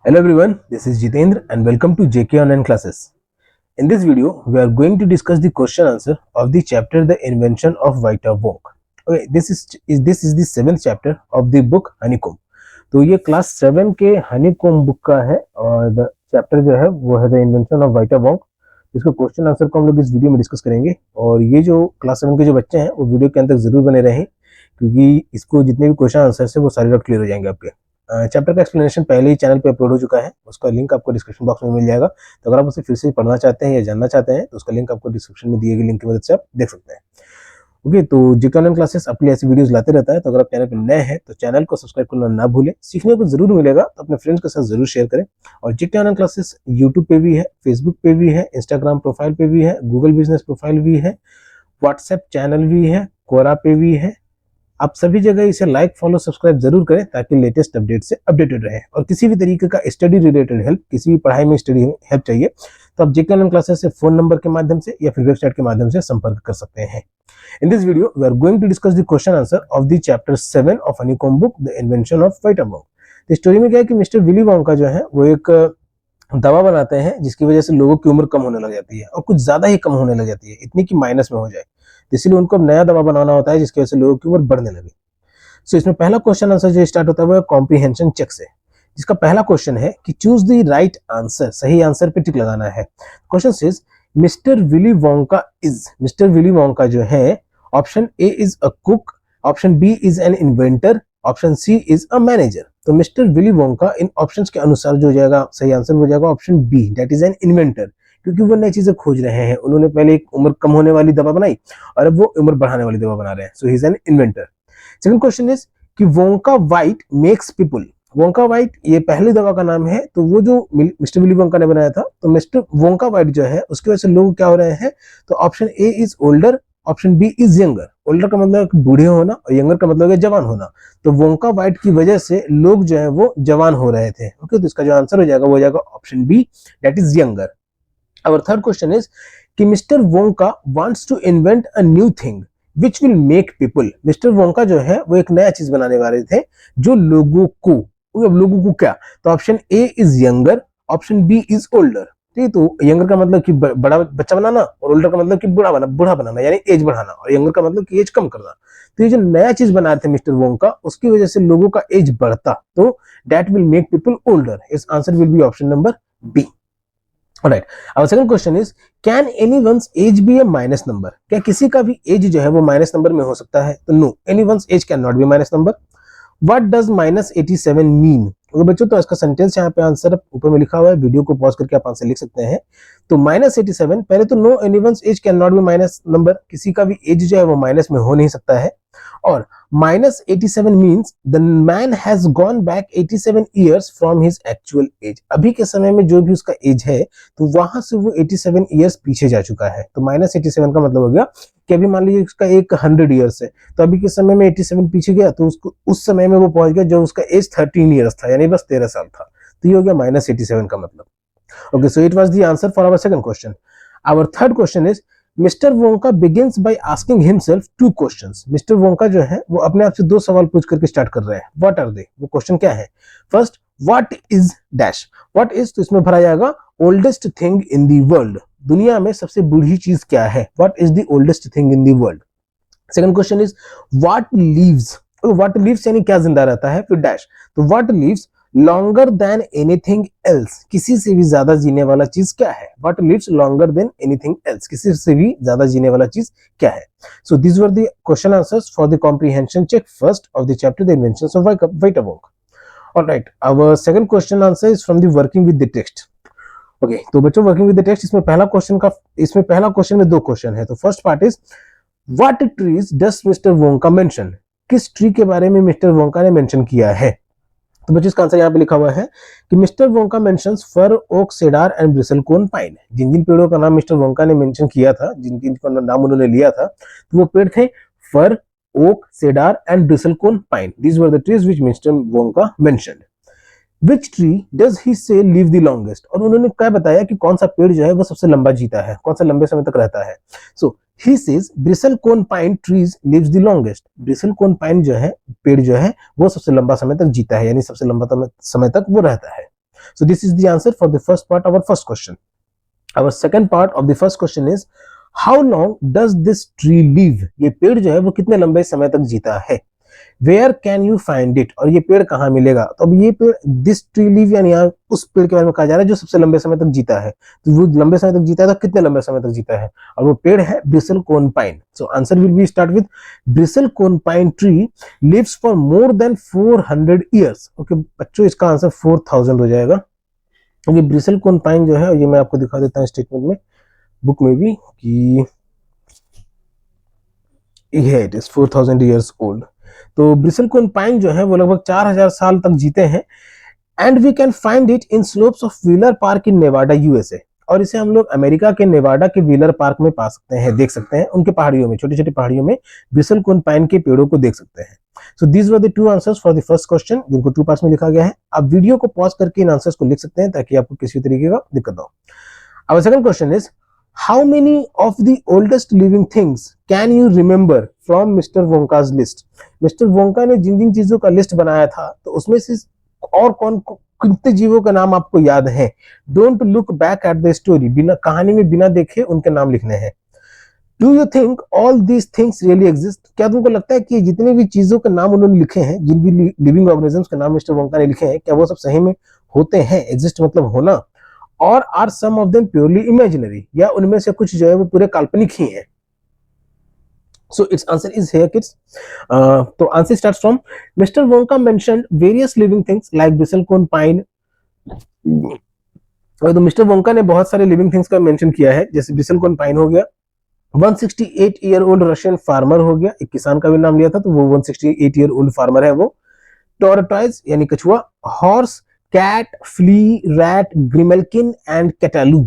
Hello everyone, this is Jitendra and welcome to JK Online Classes. In this video, we are going to discuss the question answer of the chapter The Invention of Vita Vogue. Okay, this is the seventh chapter of the book Honeycomb. तो ये class 7 के honeycomb book का है और chapter जो है वो है द इन्वेंशन ऑफ वाइटा वॉग. इसका क्वेश्चन आंसर को हम लोग इस वीडियो में डिस्कस करेंगे और ये जो क्लास 7 के जो बच्चे हैं वो वीडियो के अंत तक जरूर बने रहें क्योंकि इसको जितने भी क्वेश्चन आंसर है वो सारे डाउट क्लियर हो जाएंगे आपके. चैप्टर का एक्सप्लेनेशन पहले ही चैनल पे अपलोड हो चुका है, उसका लिंक आपको डिस्क्रिप्शन बॉक्स में मिल जाएगा. तो अगर आप उसे फिर से पढ़ना चाहते हैं या जानना चाहते हैं तो उसका लिंक आपको डिस्क्रिप्शन में दिए गए लिंक की मदद से आप देख सकते हैं. ओके, तो जेके ऑनलाइन क्लासेस अपनी ऐसी वीडियोस लाते रहता है, तो अगर आप चैनल पर नए हैं तो चैनल को सब्सक्राइब करना ना भूलें. सीखने को जरूर मिलेगा तो अपने फ्रेंड्स के साथ जरूर शेयर करें. और जेके ऑनलाइन क्लासेस यूट्यूब पे भी है, फेसबुक पे भी है, इंस्टाग्राम प्रोफाइल पे भी है, गूगल बिजनेस प्रोफाइल भी है, व्हाट्सएप चैनल भी है, कोरा पे भी है. आप सभी जगह इसे लाइक फॉलो सब्सक्राइब जरूर करें ताकि लेटेस्ट अपडेट से अपडेटेड रहे. और किसी भी तरीके का स्टडी रिलेटेड हेल्प, किसी भी पढ़ाई में स्टडी हेल्प चाहिए तो आप जेके ऑनलाइन क्लासेस से फोन नंबर के माध्यम से या फिर वेबसाइट के माध्यम से संपर्क कर सकते हैं. In this video we are going to discuss the question answer of the chapter 7 of Honeycomb book the invention of Vita Wonk. तो स्टोरी में क्या है कि मिस्टर विली वोंका जो है वो एक दवा बनाते हैं जिसकी वजह से लोगों की उम्र कम होने लग जाती है और कुछ ज्यादा ही कम होने लग जाती है, इतनी कि माइनस में हो जाए. तो इसलिए उनको नया दवा बनाना होता है जिसकी वजह से लोगों की उम्र बढ़ने लगे. सो इसमें पहला क्वेश्चन आंसर जो स्टार्ट होता है वो कॉम्प्रीहेंशन चेक से, जिसका पहला क्वेश्चन है कि चूज द राइट आंसर, सही आंसर पे टिक लगाना है. Question says mister Willy Wonka is, mister Willy Wonka जो है option A is a cook, option B is an inventor, option C is a manager. तो mister Willy Wonka इन options के अनुसार जो हो जाएगा सही आंसर हो जाएगा option B, that is an inventor, क्योंकि वो नई चीजें खोज रहे हैं. उन्होंने पहले एक उम्र कम होने वाली दवा बनाई और अब वो उम्र बढ़ाने वाली दवा बना रहे हैं. So he is an inventor. Second question is कि Wonka Vite makes people. Wonka Vite ये पहली दवा का नाम है, तो वो जो मिस्टर विली वोंका ने बनाया था, तो मिस्टर वोंका वाइट जो है उसकी वजह से लोग क्या हो रहे हैं, तो option A is older, option B is younger. Older का मतलब है बूढ़े होना और यंगर का मतलब है जवान होना. तो वोंका वाइट की वजह से लोग जो है वो जवान हो रहे थे. ओके, तो इसका जो आंसर हो जाएगा वो हो जाएगा option B, that is younger. Our third question is कि mister Wonka wants to invent a new thing which will make people. Mister Wonka जो है वो एक नया चीज बनाने वाले थे जो लोगों को, अब लोगों को क्या, तो option A is younger, option B is older. ठीक, तो यंगर का मतलब कि बड़ा बच्चा बनाना और ओल्डर का मतलब कि बूढ़ा बनाना यानी एज बढ़ाना, और यंगर का मतलब कि एज कम करना. तो ये जो नया चीज बना रहे थे मिस्टर वोंका, उसकी वजह से लोगों का एज बढ़ता, तो that will make people older. इस answer will be option number B. Alright. Our second question is, can anyone's age be a minus number? क्या किसी का भी एज जो है वो माइनस नंबर में हो सकता है? तो no, anyone's age can not be minus number. What does minus 87 mean? तो बच्चों तो इसका सेंटेंस यहाँ पे आंसर ऊपर में लिखा हुआ है, वीडियो को पॉज करके आप आंसर लिख सकते हैं. तो माइनस 87, पहले तो no anyone's age can not be minus number, किसी का भी एज जो है वो माइनस में हो नहीं सकता है. और minus 87 means the man has gone back 87 years from his actual as. अभी के समय में जो भी उसका एज है तो वहां से वो 87 ईयर्स पीछे जा चुका है. तो माइनस 87 का मतलब हो गया कि अभी मान लीजिए उसका एक 100 ईयर्स है, तो अभी के समय में 87 पीछे गया तो उसको उस समय में वो पहुंच गया जब उसका एज 13 ईयर्स था, यानी बस 13 साल था. तो ये हो गया माइनस 87 का मतलब. Okay, so it was the answer for our second question. Our third question is, Mr. Wonka begins by asking himself two questions. Mr. Wonka जो है वो अपने आप से दो सवाल पूछ करके स्टार्ट कर रहे हैं. What are they? वो क्वेश्चन क्या है? First, what is dash? What is, तो इसमें भरा जाएगा oldest thing in the world. दुनिया में सबसे बूढ़ी चीज क्या है? What is the oldest thing in the world? Second question is, what lives? What lives यानी क्या जिंदा रहता है, फिर डैश. तो what lives longer than anything else, किसी से भी ज्यादा जीने वाला चीज क्या है? What lives longer than anything else, किसी से भी ज्यादा जीने वाला चीज क्या है? So these were the question answers for the comprehension check first of the chapter The Inventions of Vita Wong. Alright, our second question answer is from the working with the text. Okay, तो बच्चों working with the text, इसमें पहला question में दो question है. तो first part is what trees does mister Wonka mention, किस tree के बारे में मिस्टर वोंका ने मेंशन किया है? तो बच्चों इसका आंसर यहाँ पे लिखा हुआ है कि mister Wonka mentions fir, oak, cedar and bristlecone pine. जिन जिन पेड़ों का नाम मिस्टर वोंका ने मेंशन किया था, जिन जिन का नाम उन्होंने लिया था, तो वो पेड़ थे fir, oak, cedar and bristlecone pine. These were the trees which mister Wonka mentioned. Which tree does he say live the longest? और उन्होंने क्या बताया कि कौन सा पेड़ जो है वो सबसे लंबा जीता है, कौन सा लंबे समय तक रहता है. So he says bristlecone pine trees lives the longest. bristlecone pine जो है पेड़ जो है वो सबसे लंबा समय तक जीता है, यानी सबसे लंबा समय तक वो रहता है. So this is the answer for the first part, our first question. Our second part of the first question is how long does this tree live? ये पेड़ जो है वो कितने लंबे समय तक जीता है? Where can you find it, और ये पेड़ कहाँ मिलेगा? तो अब ये पेड़ दिस ट्री लीव यानी यहाँ उस पेड़ के बारे में कहा जा रहा है जो सबसे लंबे समय तक जीता है। तो वो लंबे समय तक जीता है तो कितने लंबे समय तक जीता है, और वो पेड़ है bristle cone pine. So answer will be start with bristle cone pine tree lives for more than 400 years. Okay बच्चों, इसका आंसर 4000 हो जाएगा। क्योंकि ब्रिसल कोन पाइन जो है ये मैं आपको दिखा देता हूँ स्टेटमेंट में, बुक में भी, कि ये इट इज 4000 ईयर्स ओल्ड। तो ब्रिसल कोन पाइन जो है वो लगभग 4000 साल तक जीते हैं। And we can find it in slopes of Wheeler park in Nevada USA, और इसे हम लोग अमेरिका के नेवाडा के व्हीलर पार्क में पा सकते हैं, देख सकते हैं। उनके पहाड़ियों में, छोटी छोटी पहाड़ियों में ब्रिसल कोन पाइन के पेड़ों को देख सकते हैं। So these were the two answers for the first question, जिनको 2 पार्ट्स में लिखा गया है। आप वीडियो को पॉज करके इन आंसर्स को लिख सकते हैं ताकि आपको किसी तरीके का दिक्कत ना हो। Our second question is, how many of the oldest living things can you remember from Mr. Wonka's list? Mr. Wonka ने जिन जिन चीजों का लिस्ट बनाया था, तो उसमें से और कौन कितने जीवों का नाम आपको याद है? Don't look back at the story, बिना कहानी में बिना देखे उनके नाम लिखने हैं। Do you think all these things really exist? क्या तुमको लगता है कि जितने भी चीजों के नाम उन्होंने लिखे हैं, जिन भी लिविंग ऑर्गेनिजम्स के नाम मिस्टर वोंका ने लिखे हैं, क्या वो सब सही में होते हैं? एग्जिस्ट मतलब होना। और are some of them purely imaginary, या उनमें से कुछ जो है वो पूरे काल्पनिक ही हैं? So it's answer is here kids. तो answer starts from mister Wonka mentioned various living things like bristle cone pine. तो मिस्टर वोंका ने बहुत सारे लिविंग थिंग्स का मेंशन किया है, जैसे ब्रिसल कोन पाइन हो गया, 168 ईयर ओल्ड रशियन फार्मर हो गया, एक किसान का भी नाम लिया था तो वो 168 ईयर ओल्ड फार्मर है वो। टॉर्टॉइज यानी कछुआ, horse, cat, flea, rat, grimalkin, and cataloo.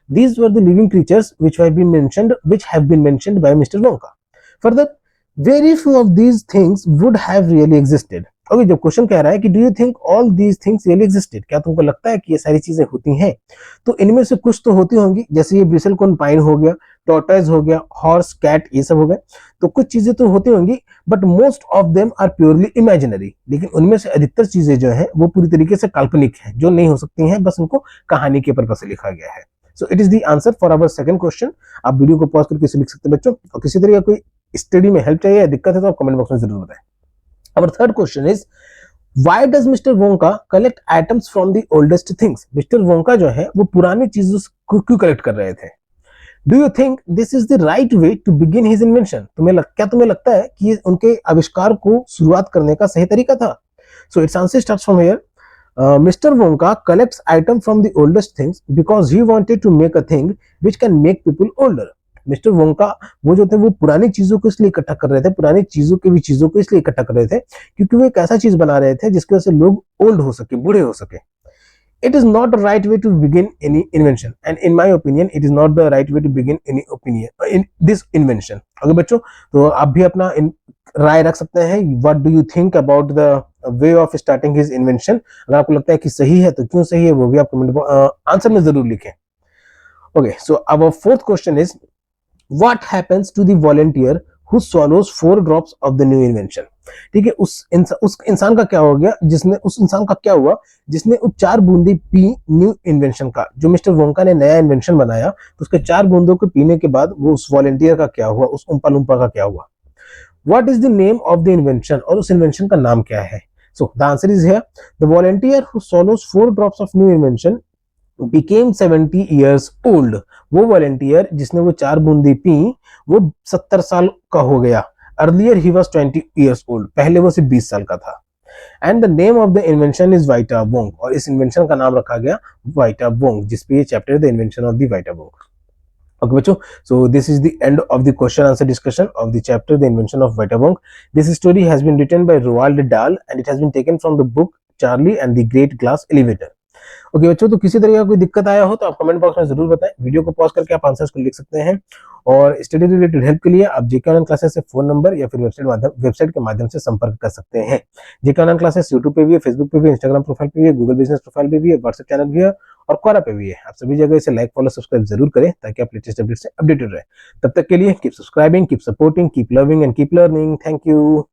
These were the living creatures which have been mentioned by Mr. Wonka. Further, very few of these things would have really existed. Okay, जब question कह रहा है कि do you think all these things really existed, क्या तुमको लगता है कि ये सारी चीजें होती हैं? तो इनमें से कुछ तो होती होंगी, जैसे ये ब्रिसल कोन पाइन हो गया, टॉर्टॉइज हो गया, हॉर्स, कैट, ये सब हो गए। तो कुछ चीजें तो होती होंगी, but most of them are purely imaginary, लेकिन उनमें से अधिकतर चीजें जो है वो पूरी तरीके से काल्पनिक है, जो नहीं हो सकती हैं, बस उनको कहानी के पर्पस से लिखा गया है। So it is the answer for our second question. आप वीडियो को पॉज करके इसे लिख सकते हैं बच्चों, और किसी तरह का कोई स्टडी में हेल्प चाहिए या दिक्कत है तो आप कमेंट बॉक्स में जरूर बताएं। Our third question is, why does Mr. Wonka collect items from the oldest things? Mr. Wonka जो है वो पुरानी चीजों को क्यों कलेक्ट कर रहे थे? Do you think this is the right way to begin his invention? क्या तुम्हें लगता है कि उनके आविष्कार को शुरुआत करने का सही तरीका था? So its answer starts from here. Mr. Wonka collects items from the oldest things because he wanted to make a thing which can make people older. Mister Wonka वो जो थे वो पुरानी चीजों को इसलिए इकट्ठा कर रहे थे, पुरानी चीजों की भी चीजों को इसलिए इकट्ठा कर रहे थे क्योंकि वो एक ऐसा चीज बना रहे थे जिसकी वजह से लोग ओल्ड हो सके, बूढ़े हो सके। It is not the right way to begin any invention, and in my opinion, it is not the right way to begin any opinion in this invention. Okay बच्चों, तो आप भी अपना राय रख सकते हैं। What do you think about the way of starting his invention? अगर आपको लगता है कि सही है तो क्यों सही है वो भी आप कमेंट आंसर में जरूर लिखें। Okay, so our fourth question is, what happens to the volunteer who swallows 4 drops of the new invention? ठीक है, उस इंसान का क्या हो गया, उस इंसान का क्या हुआ जिसने उस 4 बूंदे पी न्यू इन्वेंशन का, जो मिस्टर वोंका ने नया इन्वेंशन बनाया, तो उसके 4 बूंदों को पीने के बाद वो उस वॉलंटियर का क्या हुआ, उस उम्पा लुम्पा का क्या हुआ? What is the name of the invention? और उस इन्वेंशन का नाम क्या है? So the answer is here. The volunteer who swallows 4 drops of new invention became 70 years old. वो वॉलंटियर जिसने वो 4 बूंदी पी वो 70 साल का हो गया। Earlier he was 20 years old. पहले वो सिर्फ 20 साल का था। And the name of the invention is Vita Wong. और इस इन्वेंशन का नाम रखा गया Vita Wong, जिसपे ये chapter the invention of the Vita Wong। Okay बच्चों, so this is the end of the question answer discussion of the chapter the invention of Vita Wong. This story has been written by Roald Dahl and it has been taken from the book Charlie and the Great Glass Elevator. Okay बच्चों, तो किसी तरह का कोई दिक्कत आया हो तो आप कमेंट बॉक्स में जरूर बताएं। वीडियो को पॉज करके आप आंसर्स को लिख सकते हैं, और स्टडी रिलेटेड हेल्प के लिए आप जेके ऑनलाइन क्लासेस से फोन नंबर या फिर वेबसाइट के माध्यम से संपर्क कर सकते हैं। जेके ऑनलाइन क्लासेस यूट्यूब पे भी है, फेसबुक पे भी है, इंस्टाग्राम प्रोफाइल पे भी है, गूगल बिजनेस प्रोफाइल पे भी है, व्हाट्सएप चैनल भी है और क्वारा पे भी है। आप सभी जगह इसे लाइक फॉलो सब्सक्राइब जरूर करें ताकि आप लेटेस्ट अपडेट से अपडेटेड रहे। तब तक के लिए keep subscribing, keep supporting, keep loving and keep learning. Thank you.